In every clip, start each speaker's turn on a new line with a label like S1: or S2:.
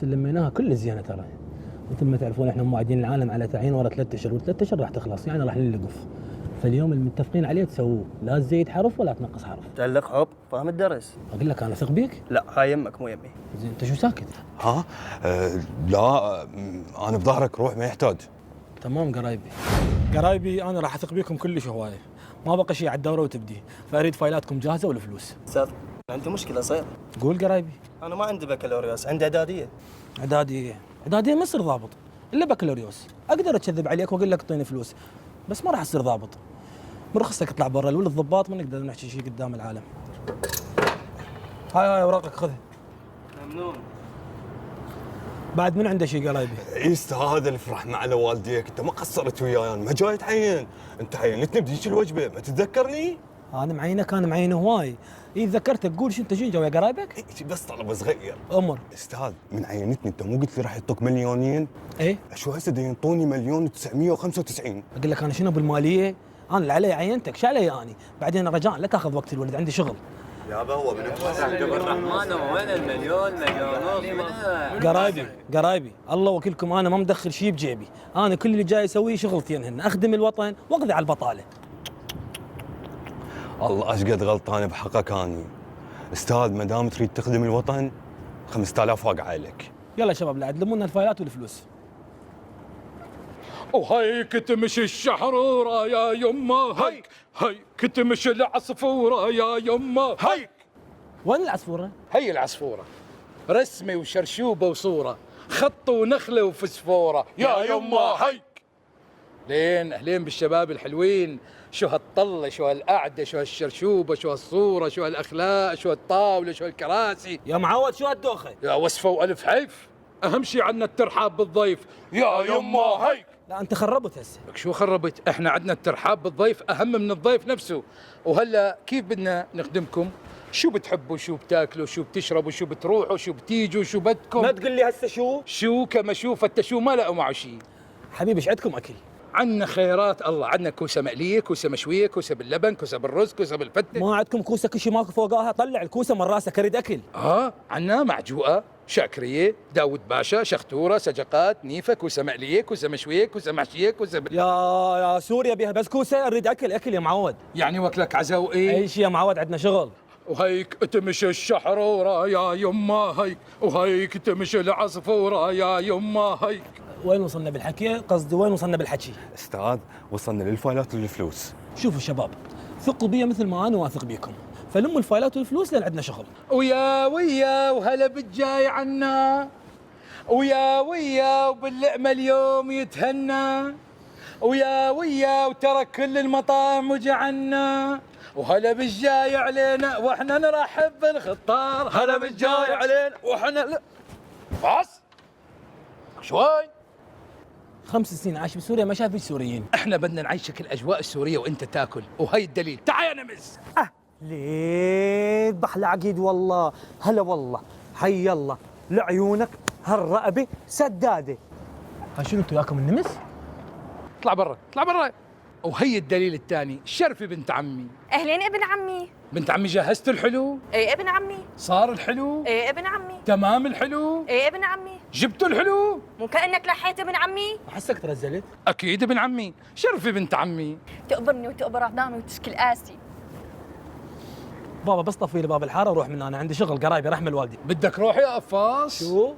S1: لميناها كل زينه ترى. مثل ما تعرفون احنا موعدين العالم على تعيين ورا 3 اشهر، و3 اشهر راح تخلص، يعني راح نلقف. فاليوم المتفقين عليه تسووه، لا تزيد حرف ولا تنقص حرف.
S2: تعلق حب فاهم الدرس.
S1: اقول لك انا ثق بيك.
S2: لا هاي يمك مو يمي.
S1: زين انت شو ساكت؟
S3: ها؟ لا انا بظهرك، روح ما يحتاج.
S1: تمام قرايبي انا راح اثق بيكم كلش هوايه، ما بقى شيء على الدوره وتبدي، فاريد فايلاتكم جاهزه والفلوس.
S2: استاذ عندي مشكله صاير.
S1: قول قرايبي.
S2: انا ما عندي بكالوريوس، عندي اعداديه.
S1: اعداديه مصر ضابط الا بكالوريوس. اقدر اكذب عليك واقول لك اعطيني فلوس، بس ما راح اصير ضابط. من رخصتك اطلع برا، الولد ضباط ما نقدر نحكي شيء قدام العالم. هاي اوراقك خذها.
S2: ممنون.
S1: بعد من عنده شيء قرايبي؟
S3: هذا الفرح على والديك، انت ما قصرت وياي، ما جاي تعين، انت عينتني بديك الوجبه، ما تتذكرني؟
S1: انا معينك، انا معين هواي. اذا ذكرتك قول شو انت جاي ويا قرايبك؟
S3: إيه بس طلب صغير.
S1: امر.
S3: استاذ من عينتني، انت مو قلت لي راح يعطوك مليونين؟
S1: ايه
S3: شو هسه ينطوني 1,995,000.
S1: اقول لك انا شنو بالماليه؟ انا اللي علي عينتك، شو علي اني؟ بعدين رجاء لا تاخذ وقت الولد، عندي شغل.
S3: يابا هو من
S4: الرحمن وين المليون ونص؟
S1: قرايبي الله وكيلكم، انا ما مدخل شيء بجيبي، انا كل اللي جاي اسويه شغلتين هن، اخدم الوطن واقضي على البطاله.
S3: الله اشقد غلطان بحقك اني. استاذ ما دام تريد تخدم الوطن 5000 واقع عليك.
S1: يلا يا شباب لعد لمونا الفايلات والفلوس.
S5: وهيك تمشي الشحرورة يا يمه، هيك تمشي العصفورة يا يمه، هيك.
S1: وين العصفوره؟
S5: هي العصفورة رسمة وشرشوبة وصورة، خط ونخلة وفسفورة يا يمه، هيك. لين أهلين بالشباب الحلوين، شو هالطلة، شو هالقعدة، شو هالشرشوبة، شو هالصورة، شو هالأخلاق، شو هالطاولة، شو هالكراسي.
S1: يا معود شو هالدوخه؟
S5: يا وصفة وألف حيف، أهم شي عنا الترحاب بالضيف يا يمه، هيك.
S1: لا انت خربت هسه.
S5: لك شو خربت؟ احنا عندنا الترحاب بالضيف اهم من الضيف نفسه. وهلا كيف بدنا نخدمكم؟ شو بتحبوا، شو بتاكلوا، شو بتشربوا، شو بتروحوا، شو بتيجوا، شو بدكم؟
S1: ما تقول لي هسه شو
S5: كما شو شو ما لقوا معه شيء.
S1: حبيبي ايش عندكم اكل؟
S5: عندنا خيرات الله، عندنا كوسه مقليه، كوسه مشويه، كوسه باللبن، كوسه بالرز، كوسه بالفته.
S1: ما عندكم كوسه كل شيء ماكو فوقها؟ طلع الكوسه من راسك، اريد اكل.
S5: عندنا معجوقه، شاكريه، داود باشا، شختوره، سجقات، نيفه، كوسه مقليه، كوسه مشويه، كوسه محشيه، كوسه
S1: يا سوريا بيها بس كوسه، اريد اكل يا معود.
S5: يعني وكلك عزوقي.
S1: اي شيء يا معود، عندنا شغل.
S5: وهيك تمشي الشحرورة يا يمه، هيك. وهيك تمشي العصفورة يا يمه، هيك.
S1: وين وصلنا بالحكي؟ قصدي وين وصلنا بالحكي؟
S3: استاذ وصلنا للفايلات والفلوس.
S1: شوفوا شباب، ثقوا بي مثل ما انا واثق بيكم، فلموا الفايلات والفلوس لان عندنا شغل.
S5: ويا وهلا بالجاي عنا، ويا وباللقمة اليوم يتهنى، ويا وترك كل المطاعم وجعنا، وهلا بالجاي علينا واحنا نرحب بالخطار. هلا بالجاي علينا واحنا بس شوي.
S1: 5 سنين عايش بسوريا ما شاف فيش سوريين.
S5: احنا بدنا نعيشك الاجواء السوريه وانت تاكل، وهي الدليل. تعال يا نمس.
S6: ليه بحلى عقيد والله. هلا والله، حي الله لعيونك هالرقبه سداده.
S1: ها شنو انتوا وياكم النمس؟
S5: اطلع برا. وهي الدليل الثاني، شرفي بنت عمي.
S7: اهلين ابن عمي.
S5: بنت عمي جهزت الحلو؟
S7: ايه ابن عمي.
S5: صار الحلو؟
S7: ايه ابن عمي.
S5: تمام الحلو؟
S7: ايه ابن عمي.
S5: جبتوا الحلو؟
S7: مو كأنك لحيت ابن عمي.
S1: احسك ترزلت.
S5: اكيد ابن عمي، شرفي بنت عمي.
S7: تقبرني وتقبر عظامي وتشكل قاسي.
S1: بابا بس طفي لي باب الحاره وروح من انا عندي شغل قرايبي رحمه والدي.
S5: بدك روح يا قفاص؟
S1: شو؟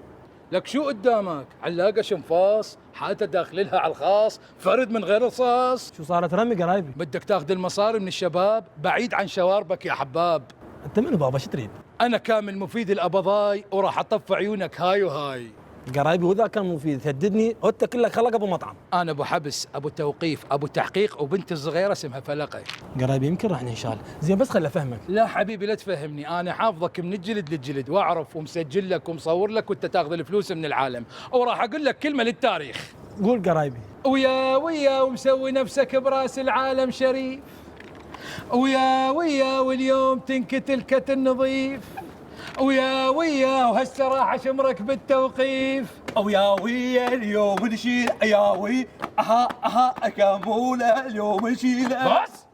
S5: لك شو قدامك؟ علاقه شنفاص، حالتها داخلها على الخاص، فرد من غير رصاص.
S1: شو صارت رمي قرايبي؟
S5: بدك تاخذ المصاري من الشباب بعيد عن شواربك يا حباب.
S1: انت منو بابا شو تريد؟
S5: انا كامل مفيد الابضاي وراح اطفي عيونك هاي وهاي.
S1: قرايبي واذا كان مفيد تهددني، انت كلك خلق ابو مطعم.
S5: انا ابو حبس، ابو توقيف، ابو تحقيق، وبنتي الصغيره اسمها فلقه.
S1: قرايبي يمكن راح ننشال، زين بس خل افهمك.
S5: لا حبيبي لا تفهمني، انا حافظك من الجلد للجلد، واعرف ومسجل لك ومصور لك وانت تاخذ الفلوس من العالم، وراح اقول لك كلمه للتاريخ.
S1: قول قرايبي.
S5: ويا ومسوي نفسك براس العالم شريف، ويا واليوم تنكتل كتل نظيف، ويا وهسه راح اشمرك بالتوقيف.
S6: ويا اليوم نشيل يا وي اها كاموله اليوم نشيله.
S5: بس